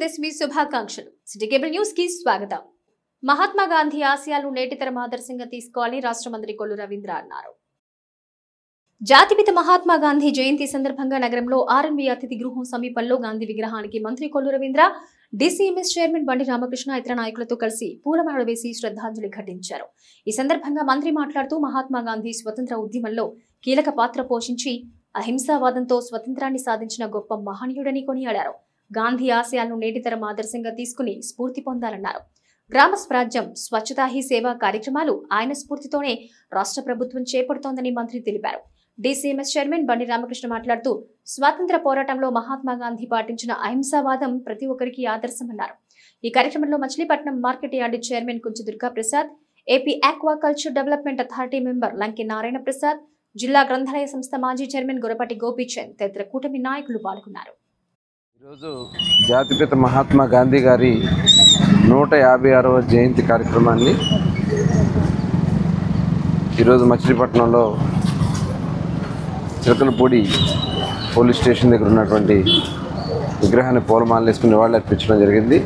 విజయదశమి శుభాకాంక్షలు. City cable news కి స్వాగతం. మహాత్మా గాంధీ ఆశయాలు నేటితరం ఆదర్శంగా తీసుకోవాలని రాష్ట్ర మంత్రి కొల్లు రవీంద్ర అన్నారు. జాతిపిత మహాత్మా గాంధీ జయంతి సందర్భంగా నగరంలో ఆర్ఎన్బి అతిథి గృహం సమీపంలో గాంధీ విగ్రహానికి మంత్రి కొల్లు రవీంద్ర, డీసీఎంఎస్ చైర్మన్ బండి రామకృష్ణ ఇతర నాయకులతో కలిసి పూలమాలలు వేసి శ్రద్ధాంజలి ఘటించారు. ఈ సందర్భంగా మంత్రి మాట్లాడుతూ మహాత్మా గాంధీ స్వతంత్ర ఉద్యమంలో కీలక పాత్ర పోషించి అహింసావాదంతో స్వతంత్రాన్ని సాధించిన గొప్ప మహనీయుడని కొనియాడారు. గాంధీ ఆశయాలను నేటితరం ఆదర్శంగా తీసుకుని స్ఫూర్తి పొందాలన్నారు. గ్రామ స్వరాజ్యం, స్వచ్ఛతా హీ సేవా కార్యక్రమాలు ఆయన స్ఫూర్తితోనే రాష్ట్ర ప్రభుత్వం చేపడుతోందని మంత్రి తెలిపారు. డీసీఎంఎస్ చైర్మన్ బండి రామకృష్ణ మాట్లాడుతూ స్వాతంత్ర పోరాటంలో మహాత్మా గాంధీ పాటించిన అహింసావాదం ప్రతి ఒక్కరికి ఆదర్శమన్నారు. ఈ కార్యక్రమంలో Machilipatnam market yard chairman Kunchi Durga Prasad, AP aquaculture development authority member Lanki Narayana Prasad, జిల్లా గ్రంథాలయ సంస్థ మాజీ చైర్మన్ గురపాటి గోపీచంద్ తదితర కూటమి నాయకులు పాల్గొన్నారు. ఈరోజు జాతిపిత మహాత్మా గాంధీ గారి 156వ జయంతి కార్యక్రమాన్ని ఈరోజు మచిలీపట్నంలో చిలకలపూడి పోలీస్ స్టేషన్ దగ్గర ఉన్నటువంటి విగ్రహాన్ని పూలమాలలు వేసుకుని నివాళులు అర్పించడం జరిగింది.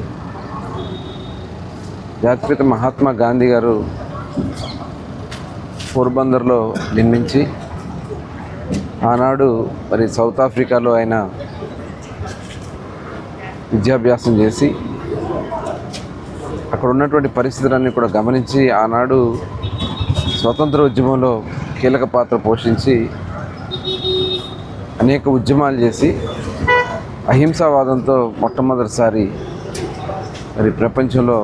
జాతిపిత మహాత్మా గాంధీ గారు పోర్బందర్లో జన్మించి ఆనాడు మరి సౌత్ ఆఫ్రికాలో ఆయన విద్యాభ్యాసం చేసి అక్కడ ఉన్నటువంటి పరిస్థితులన్నీ కూడా గమనించి ఆనాడు స్వతంత్ర ఉద్యమంలో కీలక పాత్ర పోషించి అనేక ఉద్యమాలు చేసి అహింసావాదంతో మొట్టమొదటిసారి మరి ప్రపంచంలో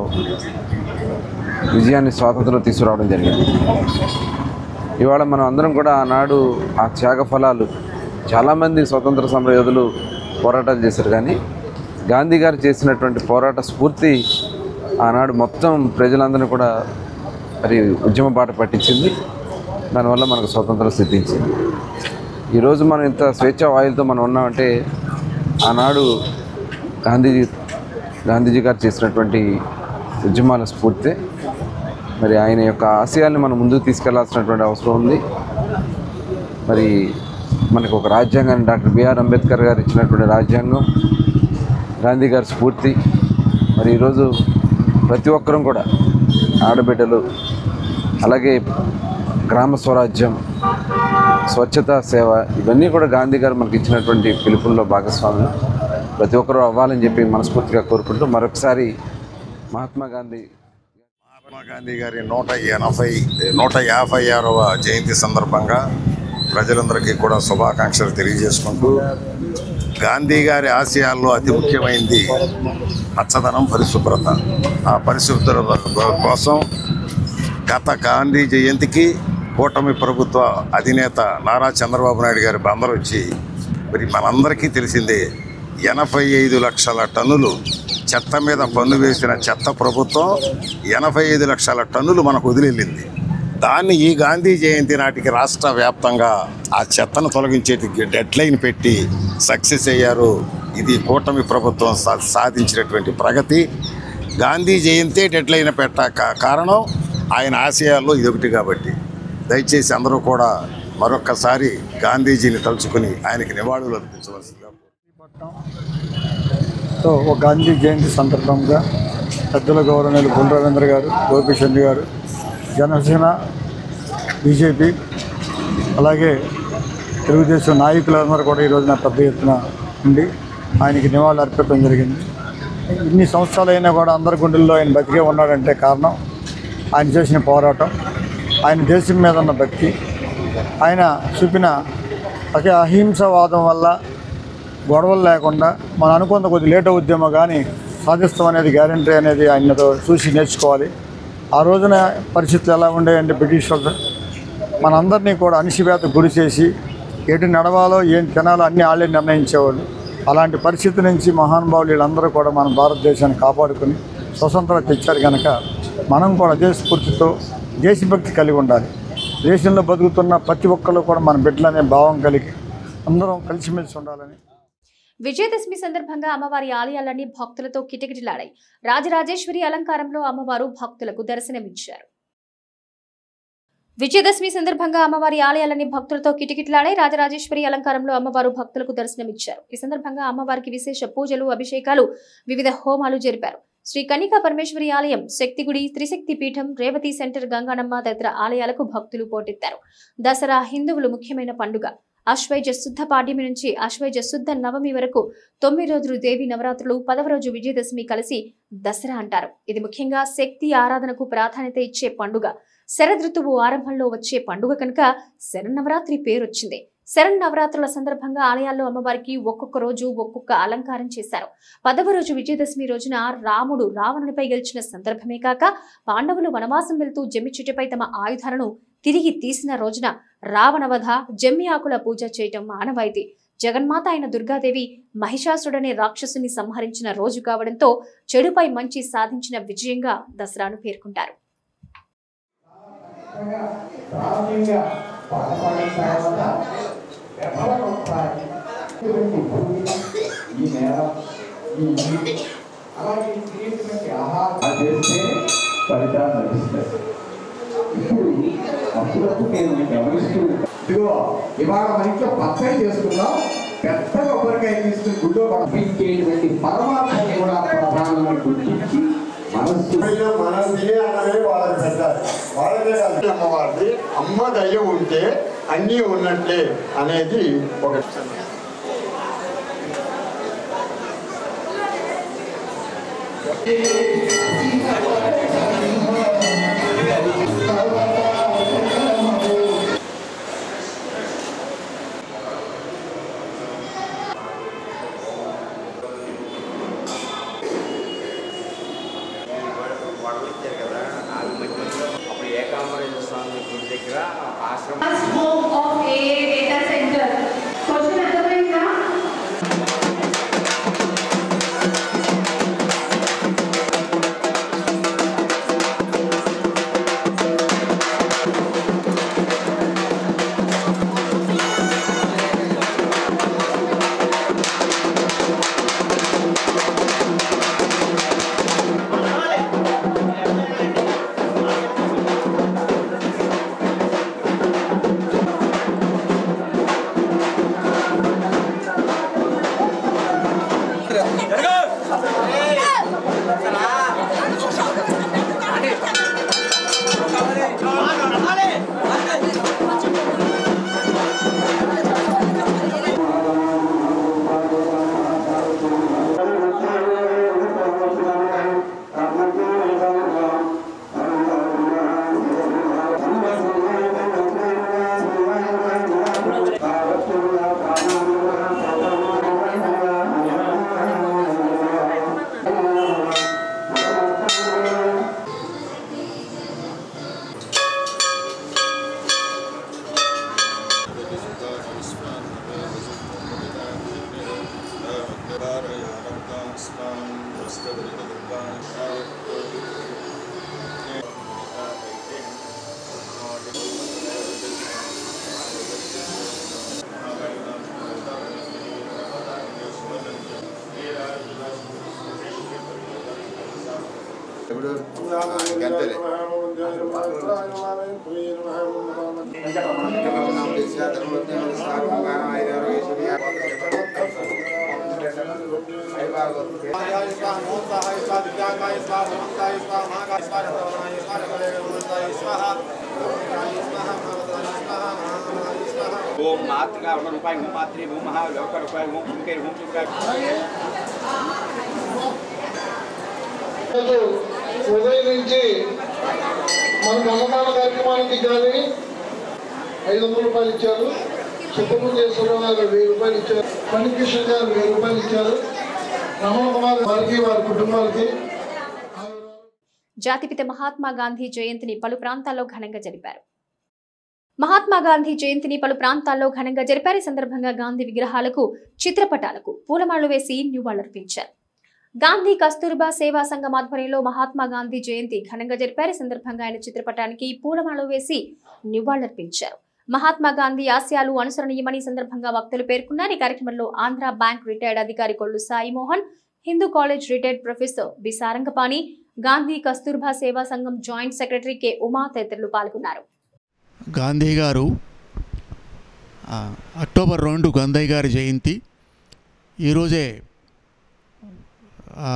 విజయాన్ని స్వాతంత్రం తీసుకురావడం జరిగింది. ఇవాళ మనం అందరం కూడా ఆనాడు ఆ త్యాగ ఫలాలు చాలామంది స్వతంత్ర సమరయోధులు పోరాటాలు చేశారు, కానీ గాంధీ గారు చేసినటువంటి పోరాట స్ఫూర్తి ఆనాడు మొత్తం ప్రజలందరినీ కూడా మరి ఉద్యమ బాట పట్టించింది. దానివల్ల మనకు స్వతంత్రం సిద్ధించింది. ఈరోజు మనం ఇంత స్వేచ్ఛా వాయులతో మనం ఉన్నామంటే ఆనాడు గాంధీజీ గారు చేసినటువంటి ఉద్యమాల స్ఫూర్తి. మరి ఆయన యొక్క ఆశయాల్ని మనం ముందుకు తీసుకెళ్లాల్సినటువంటి అవసరం ఉంది. మరి మనకు ఒక రాజ్యాంగాన్ని డాక్టర్ బిఆర్ అంబేద్కర్ గారు ఇచ్చినటువంటి రాజ్యాంగం, గాంధీ గారి స్ఫూర్తి. మరి ఈరోజు ప్రతి ఒక్కరం కూడా ఆడబిడ్డలు, అలాగే గ్రామ స్వరాజ్యం, స్వచ్ఛతా సేవ, ఇవన్నీ కూడా గాంధీ గారు మనకి ఇచ్చినటువంటి పిలుపుల్లో భాగస్వాములు ప్రతి ఒక్కరూ అవ్వాలని చెప్పి మనస్ఫూర్తిగా కోరుకుంటూ మరొకసారి మహాత్మా గాంధీ గారి 156వ జయంతి సందర్భంగా ప్రజలందరికీ కూడా శుభాకాంక్షలు తెలియజేసుకుంటూ, గాంధీ గారి ఆశయాల్లో అతి ముఖ్యమైనది పచ్చదనం, పరిశుభ్రత. ఆ పరిశుభ్రత కోసం గత గాంధీ జయంతికి కూటమి ప్రభుత్వ అధినేత నారా చంద్రబాబు నాయుడు గారి బందరు వచ్చి మరి మనందరికీ తెలిసిందే 85 లక్షల టన్నులు చెత్త మీద పన్ను వేసిన చెత్త ప్రభుత్వం 85 లక్షల టన్నులు మనకు వదిలింది. దాన్ని ఈ గాంధీ జయంతి నాటికి రాష్ట్ర వ్యాప్తంగా ఆ చెత్తను తొలగించేటి డెడ్ లైన్ పెట్టి సక్సెస్ అయ్యారు. ఇది కూటమి ప్రభుత్వం సాధించినటువంటి ప్రగతి. గాంధీ జయంతే డెడ్ లైన్ కారణం ఆయన ఆశయాల్లో ఇదొకటి. కాబట్టి దయచేసి అందరూ కూడా మరొక్కసారి గాంధీజీని తలుచుకుని ఆయనకి నివాళులు అర్పించవలసిందిగా. ఒక గాంధీ జయంతి సందర్భంగా పెద్దల గౌరవనీయులు కొల్లు రవీంద్ర గారు, గోపీచంద్ గారు, జనసేన, బీజేపీ, అలాగే తెలుగుదేశం నాయకులందరూ కూడా ఈరోజున పెద్ద ఎత్తున ఉండి ఆయనకి నివాళులు అర్పించడం జరిగింది. ఇన్ని సంవత్సరాలైనా కూడా అందరి గుండెల్లో ఆయన బతికే ఉన్నాడంటే కారణం ఆయన చేసిన పోరాటం, ఆయన దేశం మీద ఉన్న భక్తి, ఆయన చూపిన ఒకే అహింసవాదం వల్ల గొడవలు లేకుండా మనం అనుకున్న కొద్ది లేట్ ఉద్యమం కానీ సాధిస్తాం అనేది గ్యారంటీ అనేది ఆయనతో చూసి నేర్చుకోవాలి. ఆ రోజున పరిస్థితులు ఎలా ఉండేయంటే బ్రిటిష్ వాళ్ళు మనందరినీ కూడా అణిచివేతకు గురి చేసి ఎటు నడవాలో ఏం తినాలో అన్నీ వాళ్ళే నిర్ణయించేవాళ్ళు. అలాంటి పరిస్థితి నుంచి మహానుభావులు వీళ్ళందరూ కూడా మన భారతదేశాన్ని కాపాడుకుని స్వతంత్రం తెచ్చారు కనుక మనం కూడా అదే స్ఫూర్తితో దేశభక్తి కలిగి ఉండాలి. దేశంలో బతుకుతున్న ప్రతి ఒక్కరు కూడా మన బిడ్డలనే భావం కలిగి అందరం కలిసిమెలిసి ఉండాలని. విజయదశమి సందర్భంగా అమ్మవారి ఆలయాలన్నీ భక్తులతో కిటకిటలాడాయి. రాజరాజేశ్వరి అలంకారంలో అమ్మవారు భక్తులకు దర్శనమిచ్చారు. విజయదశమి సందర్భంగా అమ్మవారి ఆలయాలన్నీ భక్తులతో కిటకిటలాడాయి. రాజరాజేశ్వరి అలంకారంలో అమ్మవారు భక్తులకు దర్శనమిచ్చారు. ఈ సందర్భంగా అమ్మవారికి విశేష పూజలు, అభిషేకాలు, వివిధ హోమాలు జరిపారు. శ్రీ కన్నికా పరమేశ్వరి ఆలయం, శక్తిగుడి, త్రిశక్తి పీఠం, రేవతి సెంటర్, గంగానమ్మ తదితర ఆలయాలకు భక్తులు పోటెత్తారు. దసరా హిందువులు ముఖ్యమైన పండుగ. ఆశ్వయుజ శుద్ధ పాడ్యమి నుంచి ఆశ్వయుజ శుద్ధ నవమి వరకు 9 రోజులు దేవి నవరాత్రులు, 10వ రోజు విజయదశమి కలిసి దసరా అంటారు. ఇది ముఖ్యంగా శక్తి ఆరాధనకు ప్రాధాన్యత ఇచ్చే పండుగ. శరదృతువు ఆరంభంలో వచ్చే పండుగ కనుక శరన్నవరాత్రి పేరొచ్చింది. శరన్నవరాత్రుల సందర్భంగా ఆలయాల్లో అమ్మవారికి ఒక్కొక్క రోజు ఒక్కొక్క అలంకారం చేశారు. 10వ రోజు విజయదశమి రోజున రాముడు రావణునిపై గెలిచిన సందర్భమే కాక పాండవులు వనవాసం వెళ్తూ జమ్మి చెట్టుపై తమ ఆయుధాలను తిరిగి తీసిన రోజున రావణవధ, జమ్మి ఆకుల పూజ చేయటం ఆనవాయితీ. జగన్మాత అయిన దుర్గాదేవి మహిషాసురుడనే రాక్షసుని సంహరించిన రోజు కావడంతో చెడుపై మంచి సాధించిన విజయంగా దసరాను పేర్కొంటారు. ఇదిగో ఇవాళ మన ఇంట్లో పచ్చడి చేసుకుందాం, పెద్ద కొబ్బరికాయ తీసుకుని గుడ్డో పంపించేటువంటి పరమాత్మని కూడా ప్రధానమైన గుర్తించి మనస్సు మనసులే అన్నవే వాళ్ళకి పెట్టాలి. వాళ్ళకే కాదు అమ్మవారిది అమ్మ దయ ఉంటే అన్నీ ఉన్నట్లే అనేది ఒక ఓం మాతృగా రూపాయి ఓం మాత్రి ఓం మహా లోక రూపాయి ఓం కుంకే ఓం కుంకే ఉదయం నుంచి మనకు అన్నదాన కార్యక్రమానికి కానీ 500 రూపాయలు ఇచ్చారు. సుబ్రహ్మణ్యేశ్వరరావు గారు 1000 రూపాయలు ఇచ్చారు. పనికిషన్ గారు 1000 రూపాయలు ఇచ్చారు. రమణ కుమార్ వారికి వారి కుటుంబాలకి. జాతిపిత మహాత్మా గాంధీ జయంతిని పలు ప్రాంతాల్లో ఘనంగా జరిపారు. మహాత్మా గాంధీ జయంతిని పలు ప్రాంతాల్లో ఘనంగా జరిపారు. ఈ సందర్భంగా గాంధీ విగ్రహాలకు, చిత్రపటాలకు పూలమాలలు వేసి నివాళులర్పించారు. గాంధీ కస్తూర్బా సేవా సంఘం ఆధ్వర్యంలో మహాత్మా గాంధీ జయంతి ఘనంగా జరిపారు. ఈ సందర్భంగా ఆయన చిత్రపటానికి పూలమాలలు వేసి నివాళులర్పించారు. మహాత్మా గాంధీ ఆశయాలు అనుసరణీయమని సందర్భంగా వక్తలు పేర్కొన్నారు. ఈ కార్యక్రమంలో ఆంధ్ర బ్యాంక్ రిటైర్డ్ అధికారి Kollu Sai Mohan, Hindu college retired professor B Sarangapani, Gandhi Kasturba Seva Sangham joint secretary K Uma తదితరులు పాల్గొన్నారు. గాంధీ గారు అక్టోబర్ 2 గాంధీ గారి జయంతి. ఈరోజే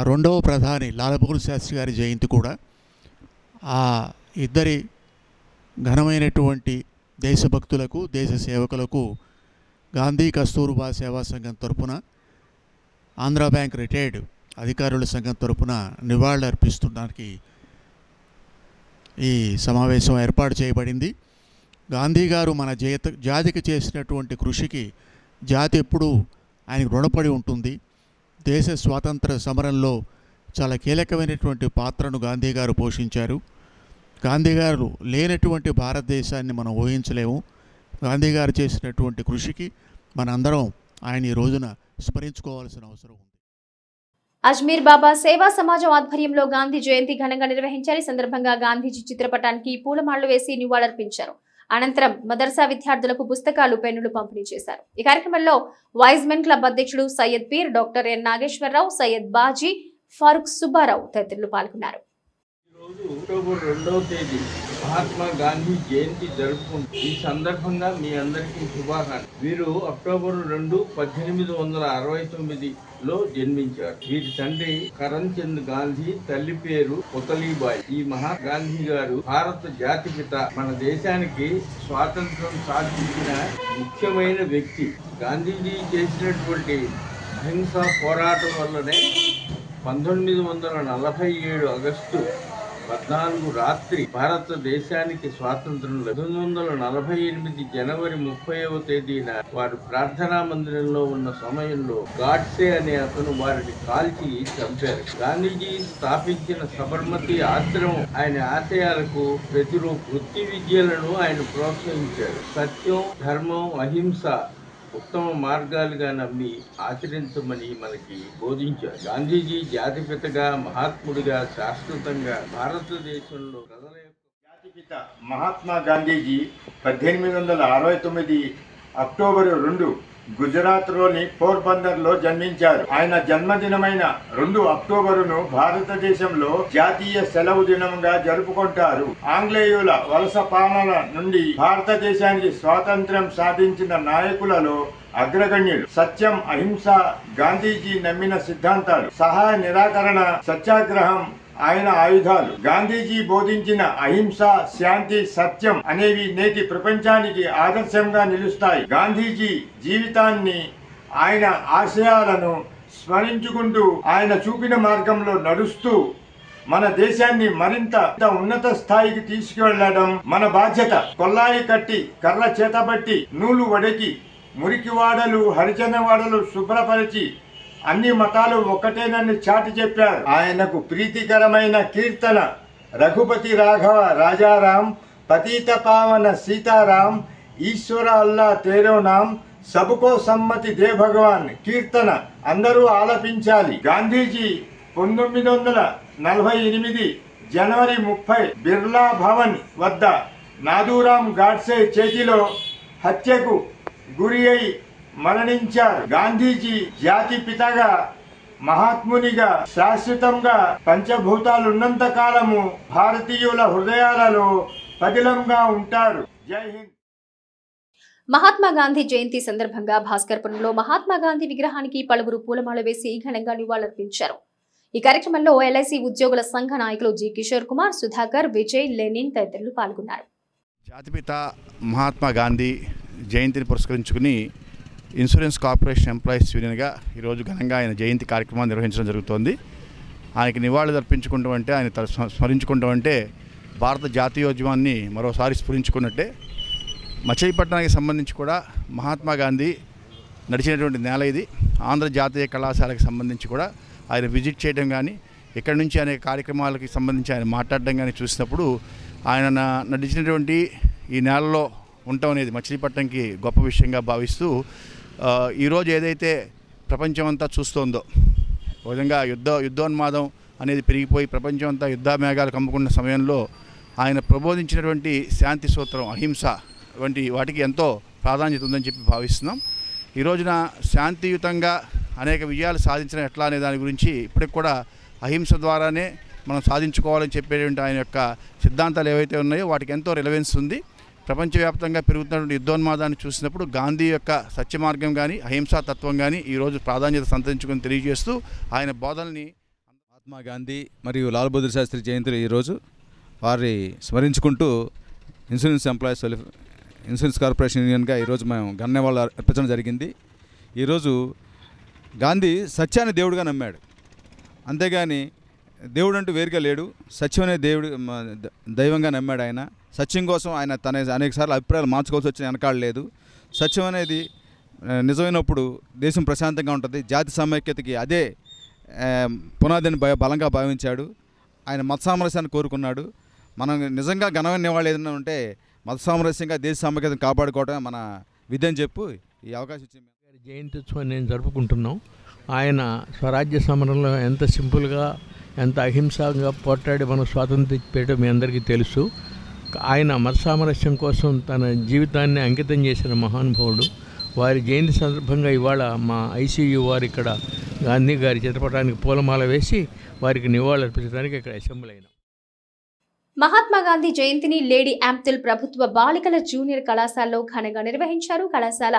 రెండవ ప్రధాని లాల్ బహదూర్ శాస్త్రి గారి జయంతి కూడా. ఆ ఇద్దరి ఘనమైనటువంటి దేశభక్తులకు, దేశ సేవకులకు గాంధీ కస్తూర్బా సేవా సంఘం తరపున, ఆంధ్ర బ్యాంక్ రిటైర్డ్ అధికారుల సంఘం తరపున నివాళులు అర్పిస్తుండడానికి ఈ సమావేశం ఏర్పాటు చేయబడింది. గాంధీ గారు మన జాతికి చేసినటువంటి కృషికి జాతి ఎప్పుడూ ఆయనకు రుణపడి ఉంటుంది. దేశ స్వాతంత్ర సమరంలో చాలా కీలకమైనటువంటి పాత్రను గాంధీ గారు పోషించారు. గాంధీ గారు లేనటువంటి భారతదేశాన్ని మనం ఊహించలేము. గాంధీ గారు చేసినటువంటి కృషికి మనందరం ఆయన ఈ రోజున స్మరించుకోవాల్సిన అవసరం ఉంది. అజ్మీర్ బాబా సేవా సమాజం ఆధ్వర్యంలో గాంధీ జయంతి ఘనంగా నిర్వహించారు. ఈ సందర్భంగా గాంధీజీ చిత్రపటానికి పూలమాలలు వేసి నివాళులర్పించారు. అనంతరం మదర్సా విద్యార్థులకు పుస్తకాలు, పెన్నులు పంపిణీ చేశారు. ఈ కార్యక్రమంలో వైజ్మెన్ క్లబ్ అధ్యక్షుడు సయ్యద్ పీర్, డాక్టర్ ఎన్ నాగేశ్వరరావు, సయ్యద్ బాజీ, ఫారూక్ సుబ్బారావు తదితరులు పాల్గొన్నారు. అక్టోబర్ 2వ తేదీ మహాత్మా గాంధీ జయంతి జరుపుకుంటారు. ఈ సందర్భంగా మీ అందరికీ శుభాకాంక్షలు. వీరు అక్టోబర్ 2, 1869లో జన్మించారు. వీరి తండ్రి కరణ్ చంద్ గాంధీ, తల్లి పేరు పుతలీబాయి. ఈ మహాత్మా గాంధీ గారు భారత జాతిపిత, మన దేశానికి స్వాతంత్రం సాధించిన ముఖ్యమైన వ్యక్తి. గాంధీజీ చేసినటువంటి అహింసా పోరాటం వల్లనే 1947 ఆగస్టు 14 రాత్రి భారతదేశానికి స్వాతంత్రం. 1948 జనవరి 30వ తేదీన వారు ప్రార్థనా మందిరంలో ఉన్న సమయంలో గాడ్సే అనే అతను వారిని కాల్చి చంపారు. గాంధీజీ స్థాపించిన సబర్మతి ఆశ్రమం ఆయన ఆశయాలకు ప్రతిరూపం. వృత్తి విద్యలను ఆయన ప్రోత్సహించారు. సత్యం, ధర్మం, అహింస ఉత్తమ మార్గాలుగా నమ్మి ఆచరించమని మనకి బోధించారు. గాంధీజీ జాతిపితగా, మహాత్ముడిగా శాశ్వతంగా భారతదేశంలో ప్రజల యొక్క జాతిపిత మహాత్మా గాంధీజీ 1869 అక్టోబర్ 2 గుజరాత్లోని పోర్బందర్లో జన్మించారు. ఆయన జన్మదినమైన 2 అక్టోబరును భారతదేశంలో జాతీయ సెలవు దినంగా జరుపుకుంటారు. ఆంగ్లేయుల వలస పాలన నుండి భారతదేశానికి స్వాతంత్ర్యం సాధించిన నాయకులలో అగ్రగణ్యులు. సత్యం, అహింస గాంధీజీ నమ్మిన సిద్ధాంతాలు. సహాయ నిరాకరణ, సత్యాగ్రహం ఆయన ఆయుధాలు. గాంధీజీ బోధించిన అహింస, శాంతి, సత్యం అనేవి నేటి ప్రపంచానికి ఆదర్శంగా నిలుస్తాయి. గాంధీజీ జీవితాన్ని, ఆయన ఆశయాలను స్మరించుకుంటూ ఆయన చూపిన మార్గంలో నడుస్తూ మన దేశాన్ని మరింత ఉన్నత స్థాయికి తీసుకువెళ్లడం మన బాధ్యత. కొల్లాయి కట్టి, కర్ర చేతబట్టి, నూలు వడకి, మురికివాడలు, హరిజనవాడలు శుభ్రపరిచి అన్ని మతాలు ఒక్కటేనని చాటి చెప్పారు. ఆయనకు ప్రీతికరమైన కీర్తన రఘుపతి రాఘవ రాజారాం, పతీత పావన సీతారాం, ఈశ్వర అల్లా తేరో నాం, సబుకో సమ్మతి దే భగవాన్ కీర్తన అందరూ ఆలపించాలి. గాంధీజీ 1948 జనవరి 30 బిర్లా భవన్ వద్ద నాదూరాం గాడ్సే చేతిలో హత్యకు గురి అయి మరణించారు. గాంధీజీ జాతి పితగా, మహాత్మునిగా శాశ్వతంగా పంచభూతాలున్నంత కాలము భారతీయుల హృదయాలలో పదిలంగా ఉంటారు. జై హింద్. మహాత్మా గాంధీ జయంతి సందర్భంగా భాస్కర్పురంలో మహాత్మా గాంధీ విగ్రహానికి పలువురు పూలమాల వేసి ఘనంగా నివాళులర్పించారు. ఈ కార్యక్రమంలో ఎల్ఐసి ఉద్యోగుల సంఘ నాయకులు జి కిషోర్ కుమార్, సుధాకర్, విజయ్, లెనిన్ తదితరులు పాల్గొన్నారు. జాతిపిత మహాత్మా గాంధీ జయంతిని పురస్కరించుకుని ఇన్సూరెన్స్ కార్పొరేషన్ ఎంప్లాయీస్ యూనియన్గా ఈరోజు ఘనంగా ఆయన జయంతి కార్యక్రమాన్ని నిర్వహించడం జరుగుతోంది. ఆయనకి నివాళులు అర్పించుకుంటూ అంటే, ఆయన స్మరించుకుంటూ అంటే భారత జాతీయోద్యమాన్ని మరోసారి స్ఫురించుకున్నట్టే. మచిలీపట్నానికి సంబంధించి కూడా మహాత్మా గాంధీ నడిచినటువంటి నేల ఇది. ఆంధ్ర జాతీయ కళాశాలకు సంబంధించి కూడా ఆయన విజిట్ చేయడం కానీ, ఇక్కడి నుంచి అనేక కార్యక్రమాలకి సంబంధించి ఆయన మాట్లాడడం కానీ చూసినప్పుడు ఆయన నడిచినటువంటి ఈ నేలలో ఉండటం అనేది మచిలీపట్నంకి గొప్ప విషయంగా భావిస్తూ ఈరోజు ఏదైతే ప్రపంచం అంతా చూస్తోందో, ఒక విధంగా యుద్ధోన్మాదం అనేది పెరిగిపోయి ప్రపంచం అంతా యుద్ధ మేఘాలు కమ్ముకున్న సమయంలో ఆయన ప్రబోధించినటువంటి శాంతి సూత్రం, అహింస వంటి వాటికి ఎంతో ప్రాధాన్యత ఉందని చెప్పి భావిస్తున్నాం. ఈ రోజున శాంతియుతంగా అనేక విజయాలు సాధించడం ఎట్లా అనే దాని గురించి ఇప్పటికి కూడా అహింస ద్వారానే మనం సాధించుకోవాలని చెప్పేటువంటి ఆయన యొక్క సిద్ధాంతాలు ఏవైతే ఉన్నాయో వాటికి ఎంతో రిలవెన్స్ ఉంది. ప్రపంచవ్యాప్తంగా పెరుగుతున్నటువంటి యుద్ధోన్మాదాన్ని చూసినప్పుడు గాంధీ యొక్క సత్య మార్గం కానీ అహింసా తత్వం కానీ ఈరోజు ప్రాధాన్యత సంతరించుకొని తెలియజేస్తూ ఆయన బోధనని మహాత్మా గాంధీ మరియు లాల్ బహదూర్ శాస్త్రి జయంతులు ఈరోజు వారి స్మరించుకుంటూ ఇన్సూరెన్స్ కార్పొరేషన్ యూనియన్గా ఈరోజు మేము ఘననివాళులు అర్పించడం జరిగింది. ఈరోజు గాంధీ సత్యాన్ని దేవుడిగా నమ్మాడు, అంతేగాని దేవుడు అంటూ వేరుగా లేడు. సత్యం అనే దైవంగా నమ్మాడు. ఆయన సత్యం కోసం ఆయన తన అనేకసార్లు అభిప్రాయాలు మార్చుకోవాల్సి వచ్చిన వెనకాడలేదు. సత్యం అనేది నిజమైనప్పుడు దేశం ప్రశాంతంగా ఉంటుంది. జాతి సమైక్యతకి అదే పునాదిని బలంగా భావించాడు. ఆయన మత సామరస్యాన్ని కోరుకున్నాడు. మనం నిజంగా ఘనమైన నివాళులు ఏదైనా ఉంటే మత సామరస్యంగా దేశ సమైక్యతను కాపాడుకోవడమే మన విధి అని చెప్పు ఈ అవకాశం ఇచ్చింది. జయంత్యుత్సవం నేను జరుపుకుంటున్నాం. ఆయన స్వరాజ్య సమరంలో ఎంత సింపుల్గా ఎంత అహింసగా పోట్లాడి మనం స్వాతంత్ర్యం పెట్టడం మీ అందరికీ తెలుసు. ఆయన మత సామరస్యం కోసం తన జీవితాన్ని అంకితం చేసిన మహానుభావుడు. వారి జయంతి సందర్భంగా ఇవాళ మా ఐసీయూ వారు ఇక్కడ గాంధీ గారి చిత్రపటానికి పూలమాల వేసి వారికి నివాళులు అర్పించడానికి ఇక్కడ అసెంబ్లీ అయినాం. మహాత్మా గాంధీ జయంతిని లేడీ ఆంప్తిల్ ప్రభుత్వ బాలికల జూనియర్ కళాశాలలో ఘనంగా నిర్వహించారు. కళాశాల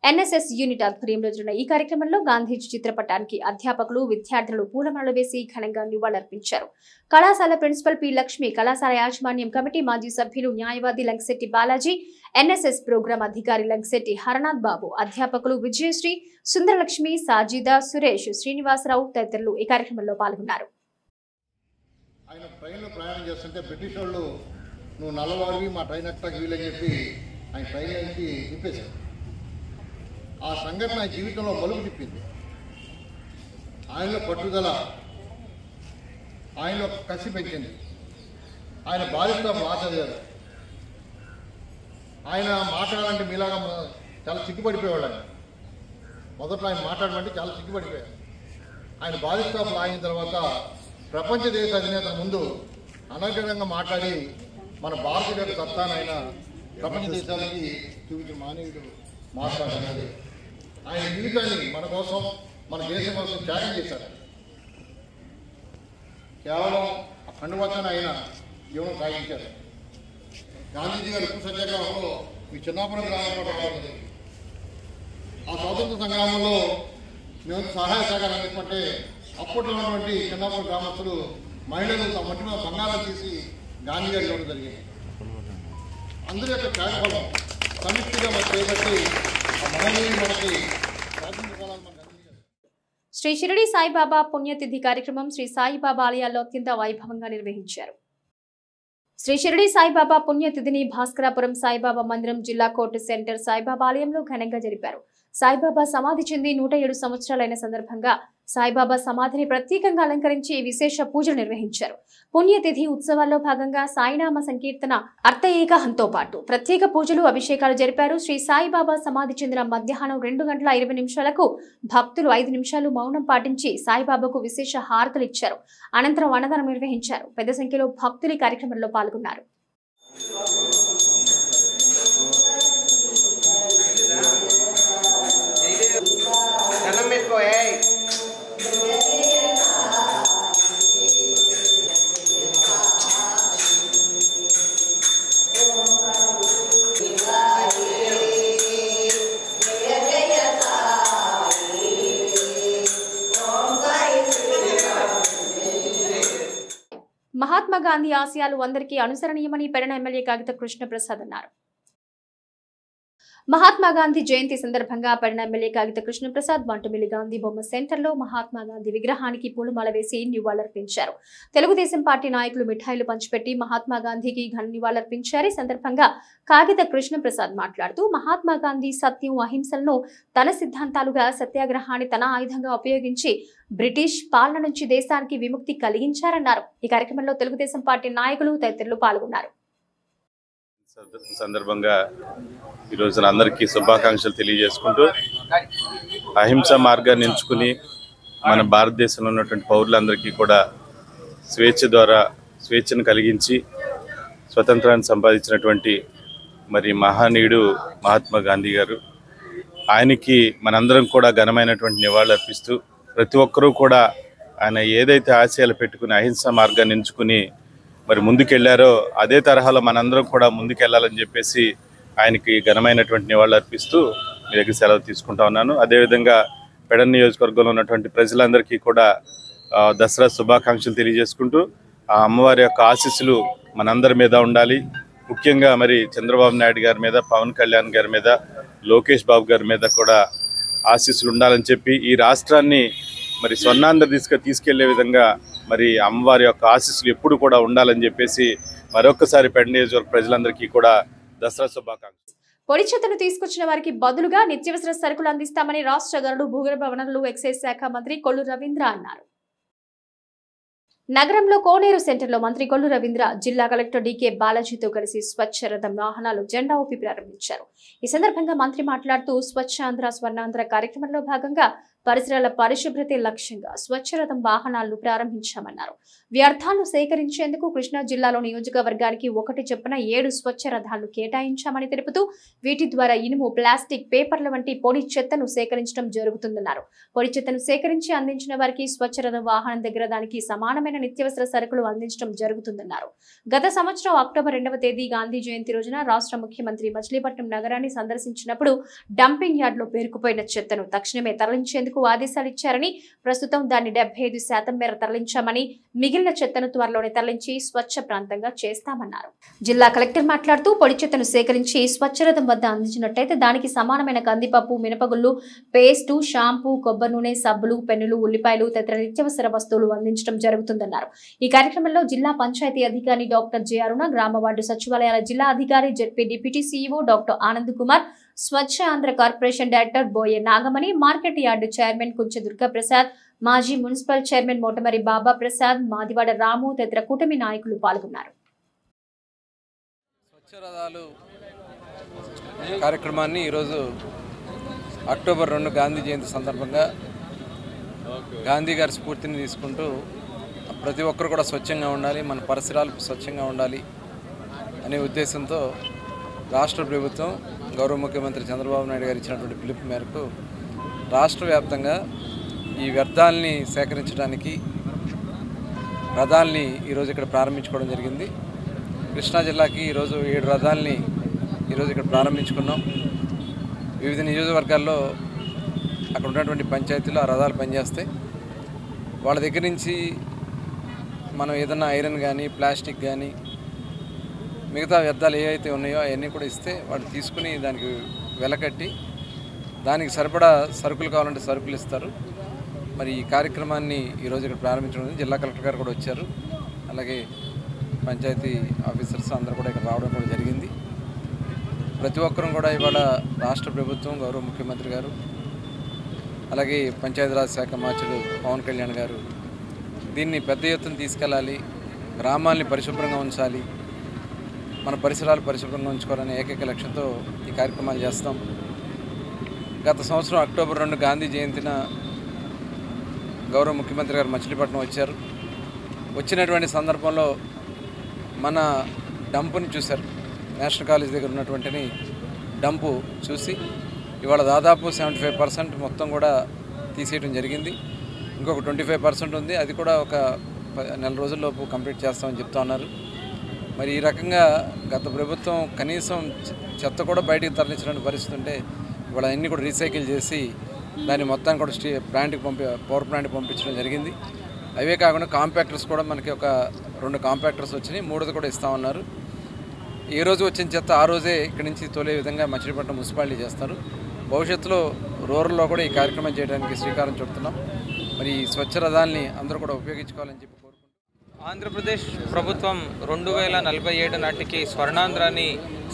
ఎన్ఎస్ఎస్ యూనిట్ ఆధ్వర్యంలో జరిగిన ఈ కార్యక్రమంలో గాంధీజీ చిత్రపటానికి అధ్యాపకులు విద్యార్థులు పూలమాలలు వేసి ఘనంగా నివాళులర్పించారు. కళాశాల ప్రిన్సిపల్ పి లక్ష్మి, కళాశాల యాజమాన్యం కమిటీ మాజీ సభ్యులు న్యాయవాది లంగశెట్టి బాలాజీ, ఎన్ఎస్ఎస్ ప్రోగ్రాం అధికారి లంగశెట్టి హరనాథ్ బాబు, అధ్యాపకులు విజయశ్రీ, సుందరలక్ష్మి, సాజిదా, సురేష్, శ్రీనివాసరావు తదితరులు ఈ కార్యక్రమంలో పాల్గొన్నారు. ఆయన ట్రైన్లో ప్రయాణం చేస్తుంటే బ్రిటిష్ వాళ్ళు నువ్వు నల్లవాడివి మా ట్రైన్ ఎక్కడానికి వీలని చెప్పి ఆయన ట్రైన్ నుంచి తిప్పేశారు. ఆ సంఘటన ఆయన జీవితంలో మలుపు తిప్పింది. ఆయనలో పట్టుదల, ఆయనలో కసి పెంచింది. ఆయన బాధిత మాట్లాడారు. ఆయన మాట్లాడాలంటే మీలాగా చాలా సిగ్గుపడిపోయేవాడు. ఆయన మొదట్లో ఆయన మాట్లాడమంటే చాలా సిగ్గుపడిపోయారు. ఆయన బాధిస్తాపులు ఆయన తర్వాత ప్రపంచ దేశ అధినేతల ముందు అనర్గళంగా మాట్లాడి మన భారతీయ యొక్క సత్తాను ఆయన ప్రపంచ దేశాలకి చూపించిన మానవుడు మాట్లాడాలి. ఆయన జీవితాన్ని మన కోసం, మన దేశం కోసం త్యాగం చేశారు. కేవలం కండువచ్చని ఆయన జీవనం సాగించారు. గాంధీజీ గారు ఉప్పు సత్యాగ్రహంలో మీ చిన్నాపురం గ్రామంలో రావాలి. ఆ స్వాతంత్ర సంగ్రామంలో మేము సహాయ సహకారం అందించుకుంటే అప్పట్లో ఉన్నటువంటి చిన్నాపురం గ్రామస్తులు మహిళలు తమ మట్టి మీద బంగారం తీసి గాంధీ గారి ఇవ్వడం జరిగింది. అందరి యొక్క త్యాగఫలం సమిష్టిగా మనం చేపట్టి ఆ మహనీయులు మనకి శ్రీ షిరిడి సాయిబాబా పుణ్యతిథి కార్యక్రమం శ్రీ సాయిబాబా ఆలయాల్లో అత్యంత వైభవంగా నిర్వహించారు. శ్రీ షిరిడి సాయిబాబా పుణ్యతిథిని భాస్కరాపురం సాయిబాబా మందిరం జిల్లా కోర్టు సెంటర్ సాయిబాబా ఆలయంలో ఘనంగా జరిపారు. సాయిబాబా సమాధి చెంది 107 సంవత్సరాలైన సందర్భంగా సాయిబాబా సమాధిని ప్రత్యేకంగా అలంకరించి విశేష పూజలు నిర్వహించారు. పుణ్యతిథి ఉత్సవాల్లో భాగంగా సాయినామ సంకీర్తన అర్థ ఏకహంతో పాటు ప్రత్యేక పూజలు, అభిషేకాలు జరిపారు. శ్రీ సాయిబాబా సమాధి చెందిన మధ్యాహ్నం 2 గంటల 20 నిమిషాలకు భక్తులు 5 నిమిషాలు మౌనం పాటించి సాయిబాబాకు విశేష హారతులు ఇచ్చారు. అనంతరం అన్నదానం నిర్వహించారు. పెద్ద సంఖ్యలో భక్తులు ఈ కార్యక్రమంలో పాల్గొన్నారు. మహాత్మా గాంధీ ఆశయాలు అందరికీ అనుసరణీయమని పెడన ఎమ్మెల్యే కాగిత కృష్ణప్రసాద్ అన్నారు. మహాత్మా గాంధీ జయంతి సందర్భంగా పెడన ఎమ్మెల్యే కాగిత కృష్ణప్రసాద్ బంటుమిల్లి గాంధీ బొమ్మ సెంటర్లో మహాత్మా గాంధీ విగ్రహానికి పూలమాల వేసి నివాళులర్పించారు. తెలుగుదేశం పార్టీ నాయకులు మిఠాయిలు పంచిపెట్టి మహాత్మా గాంధీకి ఘన నివాళులర్పించారు. ఈ సందర్భంగా కాగిత కృష్ణప్రసాద్ మాట్లాడుతూ మహాత్మా గాంధీ సత్యం, అహింసలను తన సిద్ధాంతాలుగా, సత్యాగ్రహాన్ని తన ఆయుధంగా ఉపయోగించి బ్రిటిష్ పాలన నుంచి దేశానికి విముక్తి కలిగించారన్నారు. ఈ కార్యక్రమంలో తెలుగుదేశం పార్టీ నాయకులు తదితరులు పాల్గొన్నారు. సందర్భంగా ఈరోజు అందరికీ శుభాకాంక్షలు తెలియజేసుకుంటూ అహింస మార్గాన్ని ఎంచుకుని మన భారతదేశంలో ఉన్నటువంటి పౌరులందరికీ కూడా స్వేచ్ఛ ద్వారా స్వేచ్ఛను కలిగించి స్వతంత్రాన్ని సంపాదించినటువంటి మరి మహానీయుడు మహాత్మా గాంధీ గారు. ఆయనకి మనందరం కూడా ఘనమైనటువంటి నివాళులు అర్పిస్తూ ప్రతి ఒక్కరూ కూడా ఆయన ఏదైతే ఆశయాలు పెట్టుకుని అహింస మార్గాన్ని ఎంచుకుని మరి ముందుకెళ్లారో అదే తరహాలో మనందరం కూడా ముందుకెళ్లాలని చెప్పేసి ఆయనకి ఘనమైనటువంటి నివాళులు అర్పిస్తూ మీ దగ్గర సెలవు తీసుకుంటా ఉన్నాను. అదేవిధంగా పెడన్ నియోజకవర్గంలో ఉన్నటువంటి ప్రజలందరికీ కూడా దసరా శుభాకాంక్షలు తెలియజేసుకుంటూ ఆ అమ్మవారి యొక్క ఆశీస్సులు మనందరి మీద ఉండాలి. ముఖ్యంగా మరి చంద్రబాబు నాయుడు గారి మీద, పవన్ కళ్యాణ్ గారి మీద, లోకేష్ బాబు గారి మీద కూడా ఆశీస్సులు ఉండాలని చెప్పి ఈ రాష్ట్రాన్ని మరి స్వర్ణాంధ్ర దిశగా తీసుకెళ్లే విధంగా మరి అమ్మవారి యొక్క ఆశీస్సులు ఎప్పుడు కూడా ఉండాలని చెప్పేసి మరొకసారి పెడన్ నియోజకవర్గ ప్రజలందరికీ కూడా దసరా శుభాకాంక్షలు. పొడి చెత్తను తీసుకొచ్చిన వారికి బదులుగా నిత్యావసర సరుకులు అందిస్తామని రాష్ట్ర గనులు, భూగర్భ వనరులు, ఎక్సైజ్ శాఖ మంత్రి కొల్లు రవీంద్ర అన్నారు. నగరంలో కోనేరు సెంటర్లో మంత్రి కొల్లు రవీంద్ర జిల్లా కలెక్టర్ డీకే బాలాజీతో కలిసి స్వచ్ఛ రథం వాహనాలు జెండా ఊపి ప్రారంభించారు. ఈ సందర్భంగా మంత్రి మాట్లాడుతూ స్వచ్ఛ ఆంధ్ర స్వర్ణాంధ్ర కార్యక్రమంలో భాగంగా పరిసరాల పరిశుభ్రతే లక్ష్యంగా స్వచ్ఛ రథం వాహనాలను ప్రారంభించామన్నారు. వ్యర్థాలను సేకరించేందుకు కృష్ణా జిల్లాలో నియోజకవర్గానికి 1 చొప్పున 7 స్వచ్ఛ రథాలను కేటాయించామని తెలుపుతూ వీటి ద్వారా ఇనుము, ప్లాస్టిక్, పేపర్ల వంటి పొడి చెత్తను సేకరించడం జరుగుతుందన్నారు. పొడి చెత్తను సేకరించి అందించిన వారికి స్వచ్ఛ రథం వాహనం దగ్గర దానికి సమానమైన నిత్యావసర సరుకులు అందించడం జరుగుతుందన్నారు. గత సంవత్సరం అక్టోబర్ 2వ తేదీ గాంధీ జయంతి రోజున రాష్ట్ర ముఖ్యమంత్రి మచిలీపట్నం నగరాన్ని సందర్శించినప్పుడు డంపింగ్ యార్డ్లో పేరుకుపోయిన చెత్తను తక్షణమే తరలించేందుకు ఆదేశాలు ఇచ్చారని, ప్రస్తుతం దాన్ని 75% మేర తరలించామని, మిగిలిన చెత్తను త్వరలోనే తరలించి స్వచ్ఛ ప్రాంతంగా చేస్తామన్నారు. జిల్లా కలెక్టర్ మాట్లాడుతూ పొడి చెత్తను సేకరించి స్వచ్ఛరథం వద్ద అందించినట్టయితే దానికి సమానమైన కందిపప్పు, మినపగుళ్ళు, పేస్టు, షాంపూ, కొబ్బరి నూనె, సబ్బులు, పెన్నులు, ఉల్లిపాయలు తదితర నిత్యావసర వస్తువులు అందించడం జరుగుతుందన్నారు. ఈ కార్యక్రమంలో జిల్లా పంచాయతీ అధికారి డాక్టర్ జె అరుణ, గ్రామ వార్డు సచివాలయాల జిల్లా అధికారి, ZP deputy CEO doctor Anand Kumar, Swachh Andhra corporation director Boye Nagamani, market yard chairman Kunche Durgaprasad, మాజీ మున్సిపల్ చైర్మన్ మోటమరి బాబా ప్రసాద్, మాదివాడ రాము తదితర కూటమి నాయకులు పాల్గొన్నారు. స్వచ్ఛ రథాలు కార్యక్రమాన్ని ఈరోజు అక్టోబర్ 2 గాంధీ జయంతి సందర్భంగా గాంధీ గారి స్ఫూర్తిని తీసుకుంటూ ప్రతి ఒక్కరు కూడా స్వచ్ఛంగా ఉండాలి, మన పరిసరాలు స్వచ్ఛంగా ఉండాలి అనే ఉద్దేశంతో రాష్ట్ర ప్రభుత్వం గౌరవ ముఖ్యమంత్రి చంద్రబాబు నాయుడు గారు ఇచ్చినటువంటి పిలుపు మేరకు రాష్ట్ర వ్యాప్తంగా ఈ వ్యర్థాలని సేకరించడానికి రథాలని ఈరోజు ఇక్కడ ప్రారంభించుకోవడం జరిగింది. కృష్ణా జిల్లాకి ఈరోజు 7 రథాలని ఈరోజు ఇక్కడ ప్రారంభించుకున్నాం. వివిధ నియోజకవర్గాల్లో అక్కడ ఉన్నటువంటి పంచాయతీలు ఆ రథాలు పనిచేస్తాయి. వాళ్ళ దగ్గర నుంచి మనం ఏదైనా ఐరన్ కానీ, ప్లాస్టిక్ కానీ, మిగతా వ్యర్థాలు ఏవైతే ఉన్నాయో అవన్నీ కూడా ఇస్తే వాళ్ళు తీసుకుని దానికి వెలకట్టి దానికి సరిపడా సరుకులు కావాలంటే సరుకులు ఇస్తారు. మరి ఈ కార్యక్రమాన్ని ఈరోజు ఇక్కడ ప్రారంభించడం జిల్లా కలెక్టర్ గారు కూడా వచ్చారు, అలాగే పంచాయతీ ఆఫీసర్స్ అందరూ కూడా ఇక్కడ రావడం కూడా జరిగింది. ప్రతి ఒక్కరూ కూడా ఇవాళ రాష్ట్ర ప్రభుత్వం, గౌరవ ముఖ్యమంత్రి గారు, అలాగే పంచాయతీరాజ్ శాఖ మార్చులు పవన్ కళ్యాణ్ గారు దీన్ని పెద్ద ఎత్తున తీసుకెళ్ళాలి, గ్రామాల్ని పరిశుభ్రంగా ఉంచాలి, మన పరిసరాలు పరిశుభ్రంగా ఉంచుకోవాలనే ఏకైక లక్ష్యంతో ఈ కార్యక్రమాలు చేస్తాం. గత సంవత్సరం అక్టోబర్ 2 గాంధీ జయంతిన గౌరవ ముఖ్యమంత్రి గారు మచిలీపట్నం వచ్చారు. వచ్చినటువంటి సందర్భంలో మన డంపుని చూశారు. నేషనల్ కాలేజ్ దగ్గర ఉన్నటువంటి డంపు చూసి ఇవాళ దాదాపు 75% మొత్తం కూడా తీసేయడం జరిగింది. ఇంకొక 25% ఉంది, అది కూడా ఒక 1 నెల రోజుల్లోపు కంప్లీట్ చేస్తామని చెప్తా ఉన్నారు. మరి ఈ రకంగా గత ప్రభుత్వం కనీసం చెత్త కూడా బయటికి తరలించడానికి పరిస్థితి ఉంటే ఇవాళ అన్నీ కూడా రీసైకిల్ చేసి దాన్ని మొత్తాన్ని కూడా పవర్ ప్లాంట్కి పంపించడం జరిగింది. అవే కాకుండా కాంపాక్టర్స్ కూడా మనకి ఒక 2 కాంపాక్టర్స్ వచ్చినాయి, 3ది కూడా ఇస్తామన్నారు. ఏ రోజు వచ్చిన చెత్త ఆ రోజే ఇక్కడి నుంచి తోలే విధంగా మచిలీపట్నం మున్సిపాలిటీ చేస్తారు. భవిష్యత్తులో రూరల్లో కూడా ఈ కార్యక్రమం చేయడానికి శ్రీకారం చుడుతున్నాం. మరి ఈ స్వచ్ఛ రథాన్ని అందరూ కూడా ఉపయోగించుకోవాలని చెప్పి కోరుకుంటున్నాం. ఆంధ్రప్రదేశ్ ప్రభుత్వం 2047 నాటికి స్వర్ణాంధ్రాన్ని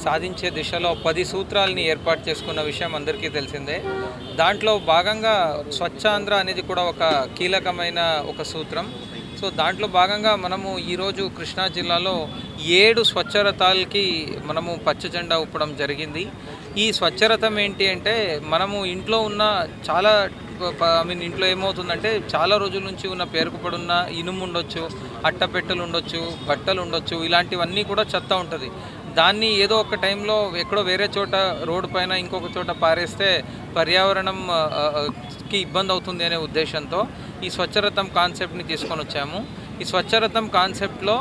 సాధించే దిశలో 10 సూత్రాలని ఏర్పాటు చేసుకున్న విషయం అందరికీ తెలిసిందే. దాంట్లో భాగంగా స్వచ్ఛాంధ్ర అనేది కూడా ఒక కీలకమైన ఒక సూత్రం. సో దాంట్లో భాగంగా మనము ఈరోజు కృష్ణా జిల్లాలో 7 స్వచ్ఛరథాలకి మనము పచ్చ జెండా ఊపడం జరిగింది. ఈ స్వచ్ఛరథం ఏంటి అంటే మనము ఇంట్లో ఉన్న చాలా ఇంట్లో ఏమవుతుందంటే చాలా రోజుల నుంచి ఉన్న పేరుకుపడున్న ఇనుము ఉండొచ్చు, అట్టపెట్టెలు ఉండొచ్చు, బట్టలు ఉండొచ్చు, ఇలాంటివన్నీ కూడా చెత్త ఉంటుంది. దాన్ని ఏదో ఒక టైంలో ఎక్కడో వేరే చోట రోడ్డు పైన ఇంకొక చోట పారేస్తే పర్యావరణంకి ఇబ్బంది అవుతుంది అనే ఉద్దేశంతో ఈ స్వచ్ఛరథం కాన్సెప్ట్ని తీసుకొని వచ్చాము. ఈ స్వచ్ఛరథం కాన్సెప్ట్లో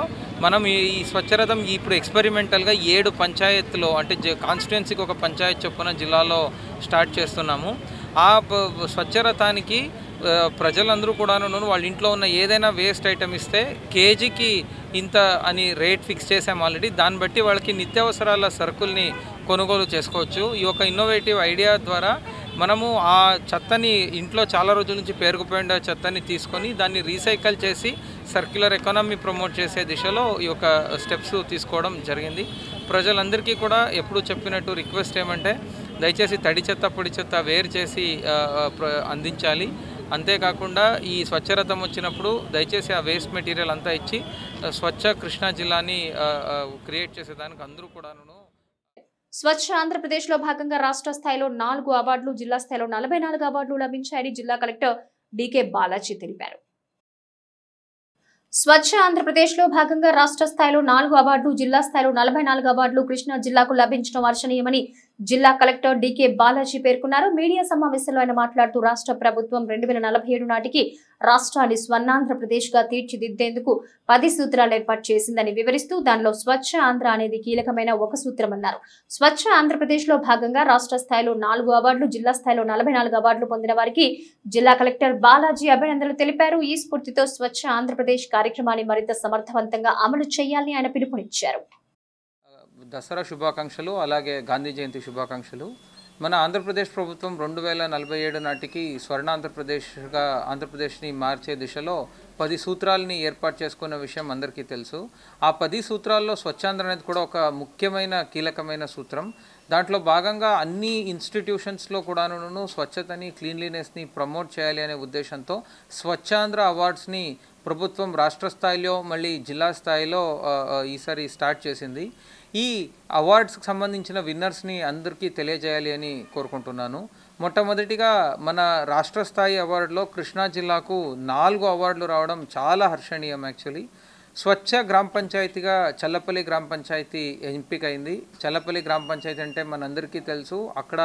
మనం ఈ స్వచ్ఛరథం ఇప్పుడు ఎక్స్పెరిమెంటల్గా 7 పంచాయత్లో అంటే కాన్స్టిట్యుయెన్సీకి ఒక పంచాయత్ చొప్పున జిల్లాలో స్టార్ట్ చేస్తున్నాము. ఆ స్వచ్ఛరథానికి ప్రజలందరూ కూడాను వాళ్ళ ఇంట్లో ఉన్న ఏదైనా వేస్ట్ ఐటమ్ ఇస్తే కేజీకి ఇంత అని రేట్ ఫిక్స్ చేసాము ఆల్రెడీ. దాన్ని బట్టి వాళ్ళకి నిత్యావసరాల సరుకుల్ని కొనుగోలు చేసుకోవచ్చు. ఈ ఒక ఇన్నోవేటివ్ ఐడియా ద్వారా మనము ఆ చెత్తని ఇంట్లో చాలా రోజుల నుంచి పేరుకుపోయిన చెత్తని తీసుకొని దాన్ని రీసైకిల్ చేసి సర్క్యులర్ ఎకానమీ ప్రమోట్ చేసే దిశలో ఈ యొక్క స్టెప్స్ తీసుకోవడం జరిగింది. ప్రజలందరికీ కూడా ఎప్పుడు చెప్పినట్టు రిక్వెస్ట్ ఏమంటే దయచేసి తడి చెత్త పొడి చెత్త వేరు చేసి అందించాలి. అంతేకాకుండా ఈ స్వచ్ఛరథం వచ్చినప్పుడు దయచేసి ఆ వేస్ట్ మెటీరియల్ అంతా ఇచ్చి స్వచ్ఛ కృష్ణా జిల్లాని క్రియేట్ చేసేదానికి అందరూ కూడాను. స్వచ్ఛ ఆంధ్రప్రదేశ్లో భాగంగా రాష్ట్ర స్థాయిలో 4 అవార్డులు, జిల్లా స్థాయిలో 44 అవార్డులు లభించాయని జిల్లా కలెక్టర్ డీకే బాలాజీ తెలిపారు. స్వచ్ఛ ఆంధ్రప్రదేశ్లో భాగంగా రాష్ట్ర స్థాయిలో 4 అవార్డులు, జిల్లా స్థాయిలో 44 అవార్డులు కృష్ణా జిల్లాకు లభించడం హర్షణీయమని జిల్లా కలెక్టర్ డీకే బాలాజీ పేర్కొన్నారు. మీడియా సమావేశంలో ఆయన మాట్లాడుతూ రాష్ట్ర ప్రభుత్వం 2047 నాటికి రాష్ట్రాన్ని స్వర్ణాంధ్రప్రదేశ్ గా తీర్చిదిద్దేందుకు 10 సూత్రాలు ఏర్పాటు చేసిందని వివరిస్తూ దానిలో స్వచ్ఛ ఆంధ్ర అనేది కీలకమైన ఒక సూత్రమన్నారు. స్వచ్ఛ ఆంధ్రప్రదేశ్ లో భాగంగా రాష్ట్ర స్థాయిలో 4 అవార్డులు, జిల్లా స్థాయిలో 44 అవార్డులు పొందిన వారికి జిల్లా కలెక్టర్ బాలాజీ అభినందనలు తెలిపారు. ఈ స్ఫూర్తితో స్వచ్ఛ ఆంధ్రప్రదేశ్ కార్యక్రమాన్ని మరింత సమర్థవంతంగా అమలు చేయాలని ఆయన పిలుపునిచ్చారు. దసరా శుభాకాంక్షలు, అలాగే గాంధీ జయంతి శుభాకాంక్షలు. మన ఆంధ్రప్రదేశ్ ప్రభుత్వం 2047 నాటికి స్వర్ణాంధ్రప్రదేశ్గా ఆంధ్రప్రదేశ్ని మార్చే దిశలో 10 సూత్రాలని ఏర్పాటు చేసుకున్న విషయం అందరికీ తెలుసు. ఆ 10 సూత్రాల్లో స్వచ్ఛాంధ్ర అనేది కూడా ఒక ముఖ్యమైన కీలకమైన సూత్రం. దాంట్లో భాగంగా అన్ని ఇన్స్టిట్యూషన్స్లో కూడాను స్వచ్ఛతని, క్లీన్లీనెస్ని ప్రమోట్ చేయాలి అనే ఉద్దేశంతో స్వచ్ఛాంధ్ర అవార్డ్స్ని ప్రభుత్వం రాష్ట్ర స్థాయిలో మళ్ళీ జిల్లా స్థాయిలో ఈసారి స్టార్ట్ చేసింది. ఈ అవార్డ్స్కి సంబంధించిన విన్నర్స్ని అందరికీ తెలియజేయాలి అని కోరుకుంటున్నాను. మొట్టమొదటిగా మన రాష్ట్ర స్థాయి అవార్డులో కృష్ణా జిల్లాకు 4 అవార్డులు రావడం చాలా హర్షణీయం. యాక్చువల్లీ స్వచ్ఛ గ్రామ పంచాయతీగా చల్లపల్లి గ్రామ పంచాయతీ ఎంపికైంది. చల్లపల్లి గ్రామ పంచాయతీ అంటే మనందరికీ తెలుసు, అక్కడ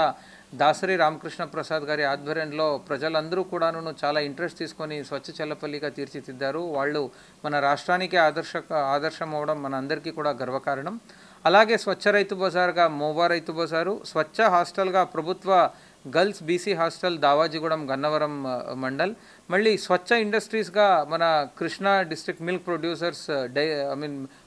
దాసరి రామకృష్ణ ప్రసాద్ గారి ఆధ్వర్యంలో ప్రజలందరూ కూడాను చాలా ఇంట్రెస్ట్ తీసుకొని స్వచ్ఛ చల్లపల్లిగా తీర్చిదిద్దారు. వాళ్ళు మన రాష్ట్రానికి ఆదర్శం అవడం మన అందరికీ కూడా గర్వకారణం. అలాగే స్వచ్ఛ రైతు బజార్గా మోవా రైతు బజారు, స్వచ్ఛ హాస్టల్గా ప్రభుత్వ girls BC hostel Davajigudem Gannavaram mandal, మళ్ళీ స్వచ్ఛ ఇండస్ట్రీస్గా మన Krishna district milk producers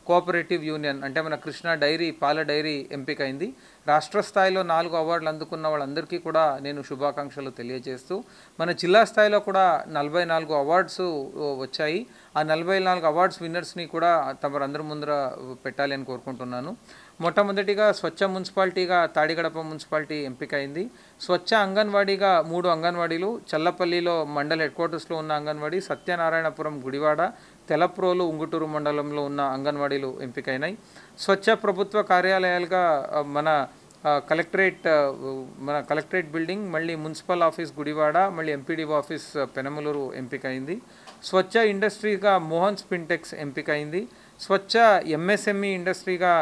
cooperative union అంటే మన కృష్ణా డైరీ పాల డైరీ ఎంపికైంది. రాష్ట్ర స్థాయిలో 4 అవార్డులు అందుకున్న వాళ్ళందరికీ కూడా నేను శుభాకాంక్షలు తెలియజేస్తూ, మన జిల్లా స్థాయిలో కూడా 44 అవార్డ్స్ వచ్చాయి. ఆ 44 అవార్డ్స్ విన్నర్స్ని కూడా తమరందరి ముందర పెట్టాలి అని కోరుకుంటున్నాను. మొట్టమొదటిగా స్వచ్ఛ మున్సిపాలిటీగా తాడిగడప మున్సిపాలిటీ ఎంపికైంది. స్వచ్ఛ అంగన్వాడీగా 3 అంగన్వాడీలు, చల్లపల్లిలో మండల హెడ్ క్వార్టర్స్లో ఉన్న అంగన్వాడీ, సత్యనారాయణపురం గుడివాడ, తెలప్రోలు ఉంగుటూరు మండలంలో ఉన్న అంగన్వాడీలు ఎంపికైనాయి. స్వచ్ఛ ప్రభుత్వ కార్యాలయాలుగా మన కలెక్టరేట్ బిల్డింగ్, మళ్ళీ మున్సిపల్ ఆఫీస్ గుడివాడ, మళ్ళీ ఎంపీడీఓ ఆఫీస్ పెనమలూరు ఎంపికైంది. స్వచ్ఛ ఇండస్ట్రీగా మోహన్ స్పిన్టెక్స్ ఎంపికైంది. స్వచ్ఛ ఎంఎస్ఎంఈ ఇండస్ట్రీగా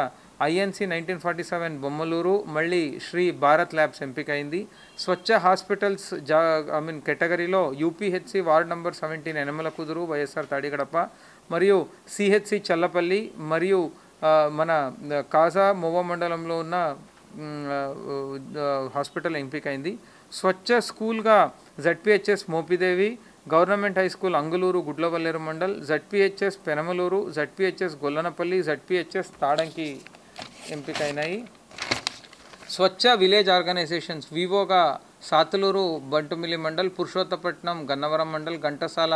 ఐఎన్సి 1947 బొమ్మలూరు, మళ్ళీ శ్రీ భారత్ ల్యాబ్స్ ఎంపికైంది. స్వచ్ఛ హాస్పిటల్స్ కేటగిరీలో యూపీహెచ్సి వార్డ్ నంబర్ 17 యనమల కుదురు వైఎస్ఆర్ తాడిగడప, మరియు సిహెచ్సి చల్లపల్లి, మరియు మన కాజా మోవా మండలంలో ఉన్న హాస్పిటల్ ఎంపికైంది. స్వచ్ఛ స్కూల్గా ZPHS Mopidevi, government high school Anguluru Gudlavalleru mandal, ZPHS Penamaluru, ZPHS Gollanapalli, ZPHS Tadanki ఎంపికైనాయి. స్వచ్ఛ విలేజ్ ఆర్గనైజేషన్స్ వివోగా సాతులూరు బంటుమిల్లి మండల్, పురుషోత్తపట్నం గన్నవరం మండల్, ఘంటసాల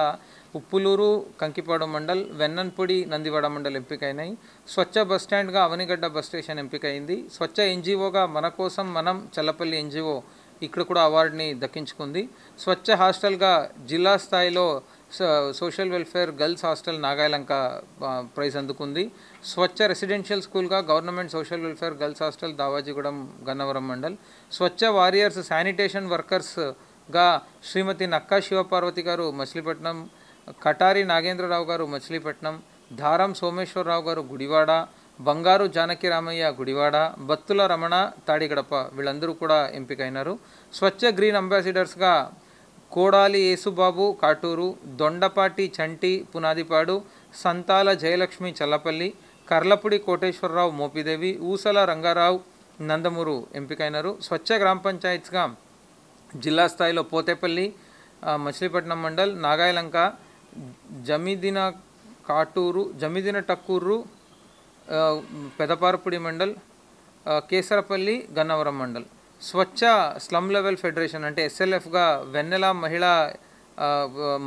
ఉప్పులూరు కంకిపాడు మండల్, వెన్నన్పొడి నందివాడ మండల్ ఎంపికైనాయి. స్వచ్ఛ బస్టాండ్గా అవనిగడ్డ బస్ స్టేషన్ ఎంపికైంది. స్వచ్ఛ ఎన్జిఓగా మన కోసం మనం చల్లపల్లి ఎన్జిఓ ఇక్కడ కూడా అవార్డుని దక్కించుకుంది. స్వచ్ఛ హాస్టల్గా జిల్లా స్థాయిలో social welfare girls hostel Nagayalanka prize అందుకుంది. స్వచ్ఛ రెసిడెన్షియల్ స్కూల్గా government social welfare girls hostel Davajigudem Gannavaram mandal. Swachh warriors sanitation వర్కర్స్గా శ్రీమతి నక్కా శివపార్వతి గారు మచిలీపట్నం, కటారి నాగేంద్రరావు గారు మచిలీపట్నం, ధారం సోమేశ్వరరావు గారు గుడివాడ, బంగారు జానకి రామయ్య గుడివాడ, బత్తుల రమణ తాడిగడప వీళ్ళందరూ కూడా ఎంపికైనారు. స్వచ్ఛ గ్రీన్ అంబాసిడర్స్గా కోడాలి యేసుబాబు కాటూరు, దొండపాటి చంటి పునాదిపాడు, సంతాల జయలక్ష్మి చల్లపల్లి, కర్లపూడి కోటేశ్వరరావు మోపిదేవి, ఊసల రంగారావు నందమూరు ఎంపికైనారు. స్వచ్ఛ గ్రామ పంచాయత్స్గా జిల్లా స్థాయిలో పోతేపల్లి, మచిలీపట్నం మండల్, నాగాయలంక, జమీదిన కాటూరు, జమీదిన టక్కూరు, పెదపారపుడి మండల్, కేసరపల్లి, గన్నవరం మండల్. స్వచ్ఛ స్లమ్ లెవెల్ ఫెడరేషన్ అంటే SLFగా వెన్నెల మహిళా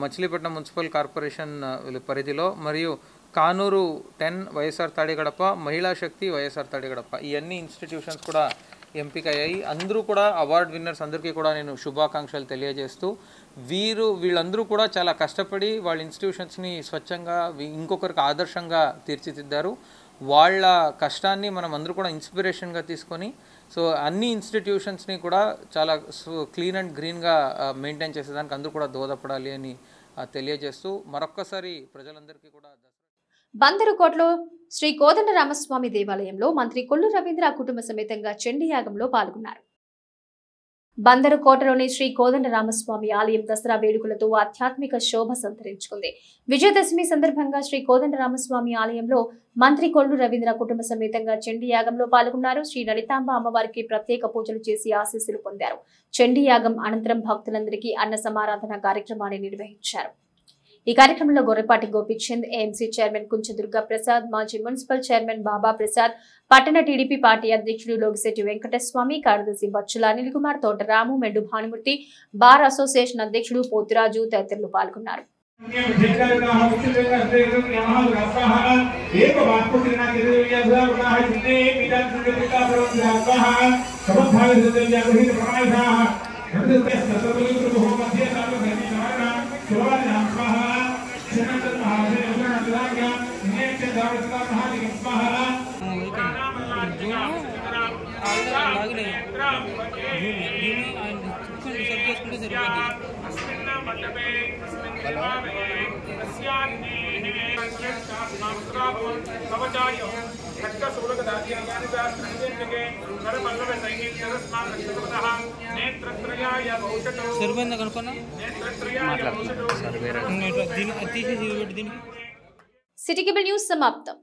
మచిలీపట్నం మున్సిపల్ కార్పొరేషన్ పరిధిలో, మరియు కానూరు 10 వైఎస్ఆర్ తాడిగడప, మహిళా శక్తి వైఎస్ఆర్ తాడిగడప, ఈ అన్ని ఇన్స్టిట్యూషన్స్ కూడా ఎంపికయ్యాయి. అందరూ కూడా అవార్డ్ విన్నర్స్ అందరికీ కూడా నేను శుభాకాంక్షలు తెలియజేస్తూ, వీళ్ళందరూ కూడా చాలా కష్టపడి వాళ్ళ ఇన్స్టిట్యూషన్స్ని స్వచ్ఛంగా ఇంకొకరికి ఆదర్శంగా తీర్చిదిద్దారు. వాళ్ళ కష్టాన్ని మనం అందరూ కూడా ఇన్స్పిరేషన్గా తీసుకొని అన్ని ఇన్స్టిట్యూషన్స్ని కూడా చాలా క్లీన్ అండ్ గ్రీన్గా మెయింటైన్ చేసేదానికి అందరూ కూడా దోహదపడాలి అని తెలియజేస్తూ మరొక్కసారి ప్రజలందరికీ కూడా బందరుకోటలో శ్రీ కోదండరామస్వామి దేవాలయంలో మంత్రి కొల్లు రవీంద్ర కుటుంబ సమేతంగా చండీ యాగంలో పాల్గొన్నారు. బందరుకోటలోని శ్రీ కోదండరామస్వామి ఆలయం దసరా వేడుకలతో ఆధ్యాత్మిక శోభ సంతరించుకుంది. విజయదశమి సందర్భంగా శ్రీ కోదండరామస్వామి ఆలయంలో మంత్రి కొల్లు రవీంద్ర కుటుంబ సమేతంగా చండీ యాగంలో పాల్గొన్నారు. శ్రీ లలితాంబ అమ్మవారికి ప్రత్యేక పూజలు చేసి ఆశీస్సులు పొందారు. చండీ యాగం అనంతరం భక్తులందరికీ అన్న సమారాధన కార్యక్రమాన్ని నిర్వహించారు. ఈ కార్యక్రమంలో గొర్రెపాటి గోపిచంద్, AMC చైర్మన్ కుంచ దుర్గా ప్రసాద్, మాజీ మున్సిపల్ చైర్మన్ బాబా ప్రసాద్, పట్టణ టీడీపీ పార్టీ అధ్యక్షుడు లోగిశెట్టి వెంకటస్వామి, కార్యదర్శి బచ్చుల అనిల్ కుమార్, తోటరాము, మెండు భానుమూర్తి, బార్ అసోసియేషన్ అధ్యక్షుడు పోతురాజు తదితరులు పాల్గొన్నారు. సిటీ కేబుల్ న్యూస్ సమాప్తం.